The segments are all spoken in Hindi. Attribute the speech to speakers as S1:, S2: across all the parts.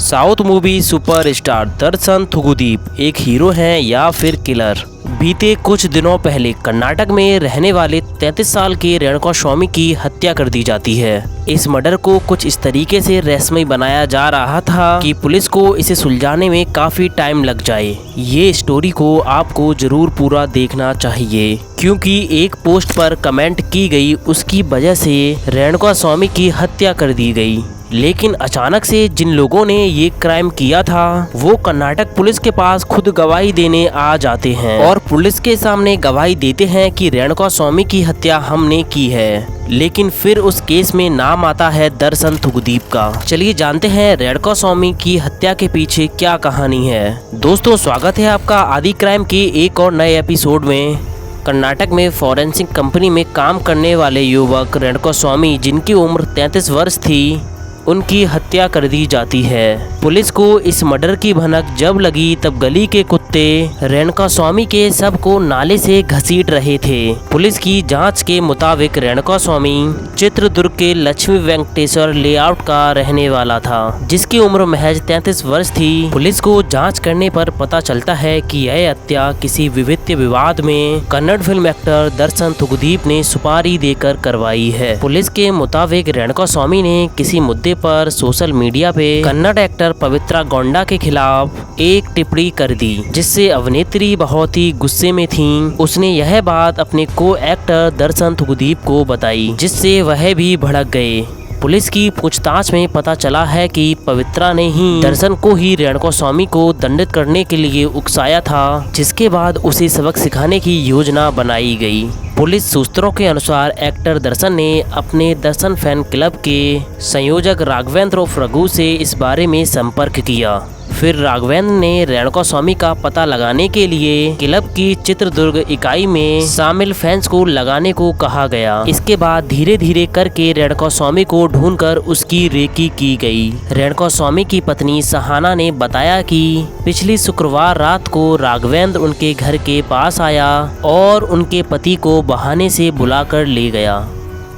S1: साउथ मूवी सुपरस्टार दर्शन थुगुदीप एक हीरो हैं या फिर किलर। बीते कुछ दिनों पहले कर्नाटक में रहने वाले 33 साल के रेणुका स्वामी की हत्या कर दी जाती है। इस मर्डर को कुछ इस तरीके से रहस्यमय बनाया जा रहा था कि पुलिस को इसे सुलझाने में काफी टाइम लग जाए। ये स्टोरी को आपको जरूर पूरा देखना चाहिए, क्योंकि एक पोस्ट पर कमेंट की गई उसकी वजह से रेणुका स्वामी की हत्या कर दी गई। लेकिन अचानक से जिन लोगों ने ये क्राइम किया था वो कर्नाटक पुलिस के पास खुद गवाही देने आ जाते हैं और पुलिस के सामने गवाही देते हैं कि रेणुका स्वामी की हत्या हमने की है। लेकिन फिर उस केस में नाम आता है दर्शन थुगुदीप का। चलिए जानते हैं रेणुका स्वामी की हत्या के पीछे क्या कहानी है। दोस्तों, स्वागत है आपका आदि क्राइम के एक और नए एपिसोड में। कर्नाटक में फॉरेंसिक कंपनी में काम करने वाले युवक रेणुका स्वामी, जिनकी उम्र 33 वर्ष थी, उनकी हत्या कर दी जाती है। पुलिस को इस मर्डर की भनक जब लगी तब गली के कुत्ते रेणुका स्वामी के शव को नाले से घसीट रहे थे। पुलिस की जांच के मुताबिक रेणुका स्वामी चित्रदुर्ग के लक्ष्मी वेंकटेश्वर लेआउट का रहने वाला था, जिसकी उम्र महज 33 वर्ष थी। पुलिस को जांच करने पर पता चलता है कि यह हत्या किसी विविध विवाद में कन्नड़ फिल्म एक्टर दर्शन थुगुदीप ने सुपारी देकर करवाई है। पुलिस के मुताबिक रेणुका स्वामी ने किसी मुद्दे पर सोशल मीडिया पे कन्नड़ एक्टर पवित्रा गोंडा के खिलाफ एक टिप्पणी कर दी, जिससे अभिनेत्री बहुत ही गुस्से में थीं। उसने यह बात अपने को एक्टर दर्शन थुगुदीप को बताई, जिससे वह भी भड़क गए। पुलिस की पूछताछ में पता चला है कि पवित्रा ने ही दर्शन को ही रेणुका स्वामी को दंडित करने के लिए उकसाया था, जिसके बाद उसे सबक सिखाने की योजना बनाई गई। पुलिस सूत्रों के अनुसार एक्टर दर्शन ने अपने दर्शन फैन क्लब के संयोजक राघवेंद्र उर्फ रघु से इस बारे में संपर्क किया। फिर राघवेंद्र ने रेणुका स्वामी का पता लगाने के लिए क्लब की चित्रदुर्ग इकाई में शामिल फैंस को लगाने को कहा गया। इसके बाद धीरे धीरे करके रेणुका स्वामी को ढूंढकर उसकी रेकी की गई। रेणुका स्वामी की पत्नी सहाना ने बताया कि पिछली शुक्रवार रात को राघवेंद्र उनके घर के पास आया और उनके पति को बहाने से बुलाकर ले गया।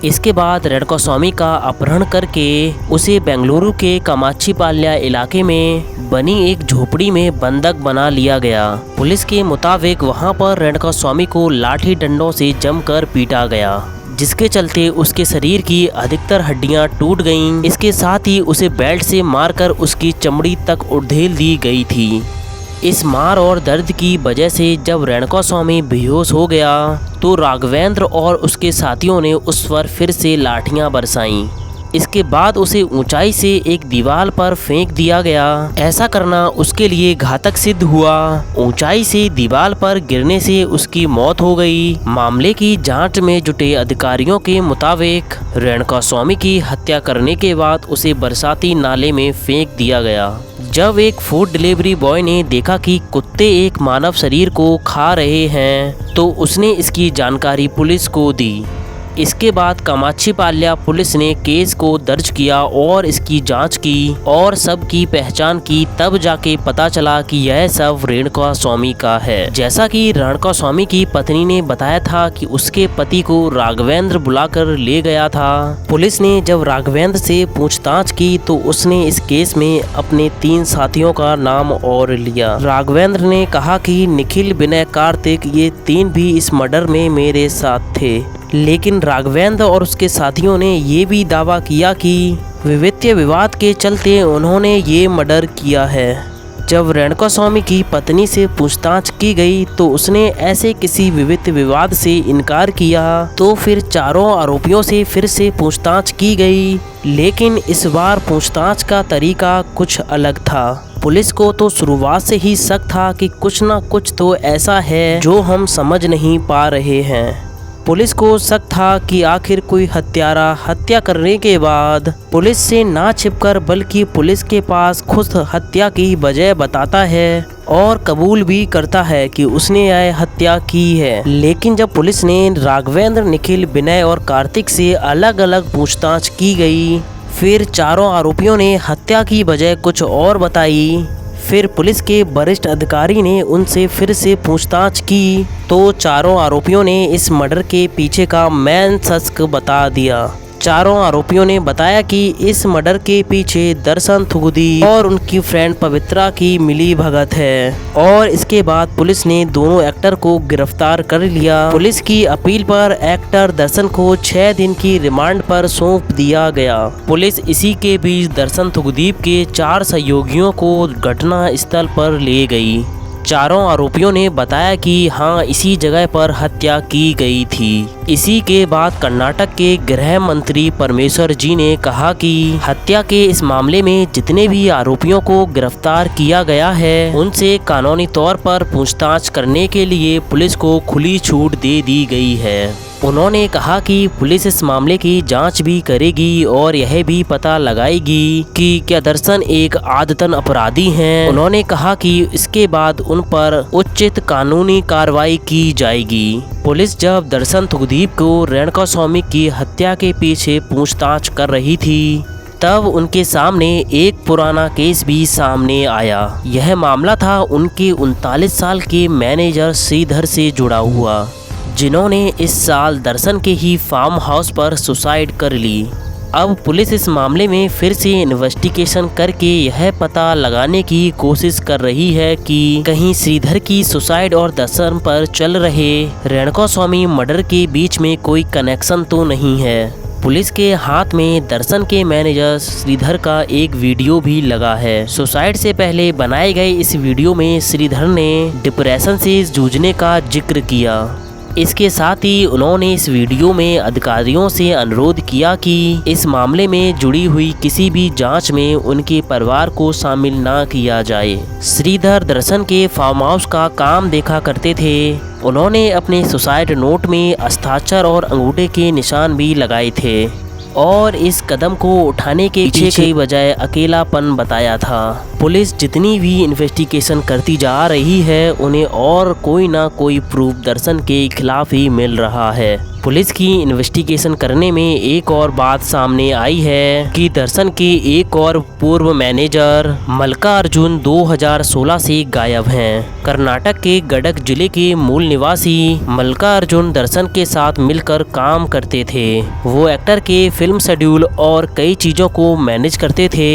S1: इसके बाद रेणुका स्वामी का अपहरण करके उसे बेंगलुरु के कामाक्षीपाल्या इलाके में बनी एक झोपड़ी में बंधक बना लिया गया। पुलिस के मुताबिक वहां पर रेणुका स्वामी को लाठी डंडों से जमकर पीटा गया, जिसके चलते उसके शरीर की अधिकतर हड्डियां टूट गईं। इसके साथ ही उसे बेल्ट से मारकर उसकी चमड़ी तक उड़ेल दी गई थी। इस मार और दर्द की वजह से जब रेणुका स्वामी बेहोश हो गया तो राघवेंद्र और उसके साथियों ने उस पर फिर से लाठियां बरसाईं। इसके बाद उसे ऊंचाई से एक दीवार पर फेंक दिया गया। ऐसा करना उसके लिए घातक सिद्ध हुआ। ऊंचाई से दीवार पर गिरने से उसकी मौत हो गई। मामले की जांच में जुटे अधिकारियों के मुताबिक रेणुका स्वामी की हत्या करने के बाद उसे बरसाती नाले में फेंक दिया गया। जब एक फूड डिलीवरी बॉय ने देखा कि कुत्ते एक मानव शरीर को खा रहे हैं तो उसने इसकी जानकारी पुलिस को दी। इसके बाद कामाक्षीपाल्या पुलिस ने केस को दर्ज किया और इसकी जांच की और सब की पहचान की। तब जाके पता चला कि यह सब रेणुका स्वामी का है। जैसा कि रेणुका स्वामी की पत्नी ने बताया था कि उसके पति को राघवेंद्र बुलाकर ले गया था। पुलिस ने जब राघवेंद्र से पूछताछ की तो उसने इस केस में अपने 3 साथियों का नाम और लिया। राघवेंद्र ने कहा कि निखिल, विनय, कार्तिक, ये 3 भी इस मर्डर में मेरे साथ थे। लेकिन राघवेंद्र और उसके साथियों ने ये भी दावा किया कि विविध विवाद के चलते उन्होंने ये मर्डर किया है। जब रेणुका स्वामी की पत्नी से पूछताछ की गई तो उसने ऐसे किसी विविध विवाद से इनकार किया। तो फिर चारों आरोपियों से फिर से पूछताछ की गई, लेकिन इस बार पूछताछ का तरीका कुछ अलग था। पुलिस को तो शुरुआत से ही शक था कि कुछ ना कुछ तो ऐसा है जो हम समझ नहीं पा रहे हैं। पुलिस को शक था कि आखिर कोई हत्यारा हत्या करने के बाद पुलिस से ना छिपकर बल्कि पुलिस के पास खुद हत्या की वजह बताता है और कबूल भी करता है कि उसने यह हत्या की है। लेकिन जब पुलिस ने राघवेंद्र, निखिल, विनय और कार्तिक से अलग अलग पूछताछ की गई, फिर चारों आरोपियों ने हत्या की वजह कुछ और बताई। फिर पुलिस के वरिष्ठ अधिकारी ने उनसे फिर से पूछताछ की तो चारों आरोपियों ने इस मर्डर के पीछे का मेन शख्स बता दिया। चारों आरोपियों ने बताया कि इस मर्डर के पीछे दर्शन थुगुदीप और उनकी फ्रेंड पवित्रा की मिली भगत है और इसके बाद पुलिस ने दोनों एक्टर को गिरफ्तार कर लिया। पुलिस की अपील पर एक्टर दर्शन को 6 दिन की रिमांड पर सौंप दिया गया। पुलिस इसी के बीच दर्शन थुगुदीप के 4 सहयोगियों को घटना स्थल पर ले गई। चारों आरोपियों ने बताया कि हाँ, इसी जगह पर हत्या की गई थी। इसी के बाद कर्नाटक के गृह मंत्री परमेश्वर जी ने कहा कि हत्या के इस मामले में जितने भी आरोपियों को गिरफ्तार किया गया है उनसे कानूनी तौर पर पूछताछ करने के लिए पुलिस को खुली छूट दे दी गई है। उन्होंने कहा कि पुलिस इस मामले की जांच भी करेगी और यह भी पता लगाएगी कि क्या दर्शन एक आदतन अपराधी हैं। उन्होंने कहा कि इसके बाद उन पर उचित कानूनी कार्रवाई की जाएगी। पुलिस जब दर्शन थुगुदीप को रेणुका स्वामी की हत्या के पीछे पूछताछ कर रही थी तब उनके सामने एक पुराना केस भी सामने आया। यह मामला था उनके 39 साल के मैनेजर श्रीधर से जुड़ा हुआ, जिन्होंने इस साल दर्शन के ही फार्म हाउस पर सुसाइड कर ली। अब पुलिस इस मामले में फिर से इन्वेस्टिगेशन करके यह पता लगाने की कोशिश कर रही है कि कहीं श्रीधर की सुसाइड और दर्शन पर चल रहे रेणुका स्वामी मर्डर के बीच में कोई कनेक्शन तो नहीं है। पुलिस के हाथ में दर्शन के मैनेजर श्रीधर का एक वीडियो भी लगा है। सुसाइड से पहले बनाए गए इस वीडियो में श्रीधर ने डिप्रेशन से जूझने का जिक्र किया। इसके साथ ही उन्होंने इस वीडियो में अधिकारियों से अनुरोध किया कि इस मामले में जुड़ी हुई किसी भी जांच में उनके परिवार को शामिल ना किया जाए। श्रीधर दर्शन के फार्म हाउस का काम देखा करते थे। उन्होंने अपने सुसाइड नोट में हस्ताक्षर और अंगूठे के निशान भी लगाए थे और इस कदम को उठाने के पीछे की वजह अकेलापन बताया था। पुलिस जितनी भी इन्वेस्टिगेशन करती जा रही है उन्हें और कोई ना कोई प्रूफ दर्शन के खिलाफ ही मिल रहा है। पुलिस की इन्वेस्टिगेशन करने में एक और बात सामने आई है कि दर्शन के एक और पूर्व मैनेजर मल्लिकार्जुन 2016 से गायब हैं। कर्नाटक के गडक जिले के मूल निवासी मल्लिकार्जुन दर्शन के साथ मिलकर काम करते थे। वो एक्टर के फिल्म शेड्यूल और कई चीज़ों को मैनेज करते थे।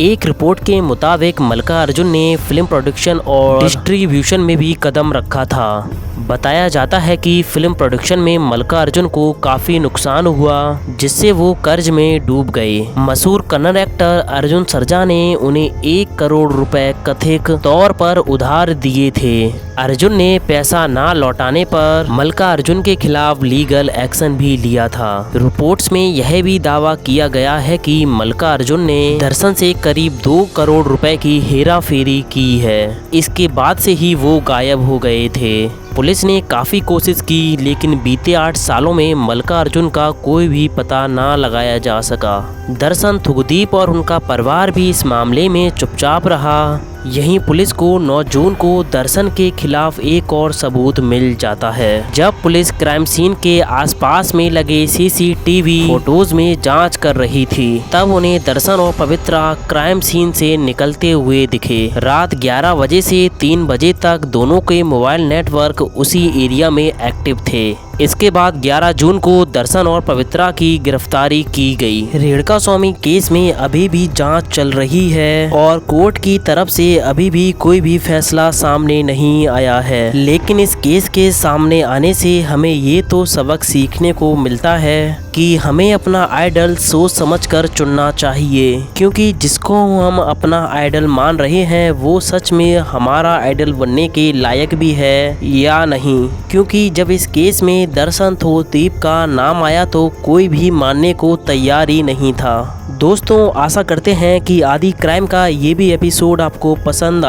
S1: एक रिपोर्ट के मुताबिक मल्लिकार्जुन ने फिल्म प्रोडक्शन और डिस्ट्रीब्यूशन में भी कदम रखा था। बताया जाता है कि फिल्म प्रोडक्शन में मल्लिकार्जुन को काफ़ी नुकसान हुआ, जिससे वो कर्ज में डूब गए। मशहूर कन्नड़ एक्टर अर्जुन सर्जा ने उन्हें 1 करोड़ रुपए कथित तौर पर उधार दिए थे। अर्जुन ने पैसा ना लौटाने पर मल्लिकार्जुन के खिलाफ लीगल एक्शन भी लिया था। रिपोर्ट्स में यह भी दावा किया गया है कि मल्लिकार्जुन ने दर्शन से करीब 2 करोड़ रुपए की हेरा फेरी की है। इसके बाद से ही वो गायब हो गए थे। पुलिस ने काफ़ी कोशिश की लेकिन बीते 8 सालों में मल्लिकार्जुन का कोई भी पता ना लगाया जा सका। दर्शन थुगुदीप और उनका परिवार भी इस मामले में चुपचाप रहा। यहीं पुलिस को 9 जून को दर्शन के खिलाफ एक और सबूत मिल जाता है। जब पुलिस क्राइम सीन के आसपास में लगे सीसीटीवी फोटोज में जांच कर रही थी तब उन्हें दर्शन और पवित्रा क्राइम सीन से निकलते हुए दिखे। रात 11 बजे से 3 बजे तक दोनों के मोबाइल नेटवर्क उसी एरिया में एक्टिव थे। इसके बाद 11 जून को दर्शन और पवित्रा की गिरफ्तारी की गई। रेणुका स्वामी केस में अभी भी जांच चल रही है और कोर्ट की तरफ से अभी भी कोई भी फैसला सामने नहीं आया है। लेकिन इस केस के सामने आने से हमें ये तो सबक सीखने को मिलता है कि हमें अपना आइडल सोच समझकर चुनना चाहिए, क्योंकि जिसको हम अपना आइडल मान रहे हैं वो सच में हमारा आइडल बनने के लायक भी है या नहीं। क्योंकि जब इस केस में दर्शन थुगुदीप का नाम आया तो कोई भी मानने को तैयार ही नहीं था। दोस्तों, आशा करते हैं कि आदि क्राइम का ये भी एपिसोड आपको पसंद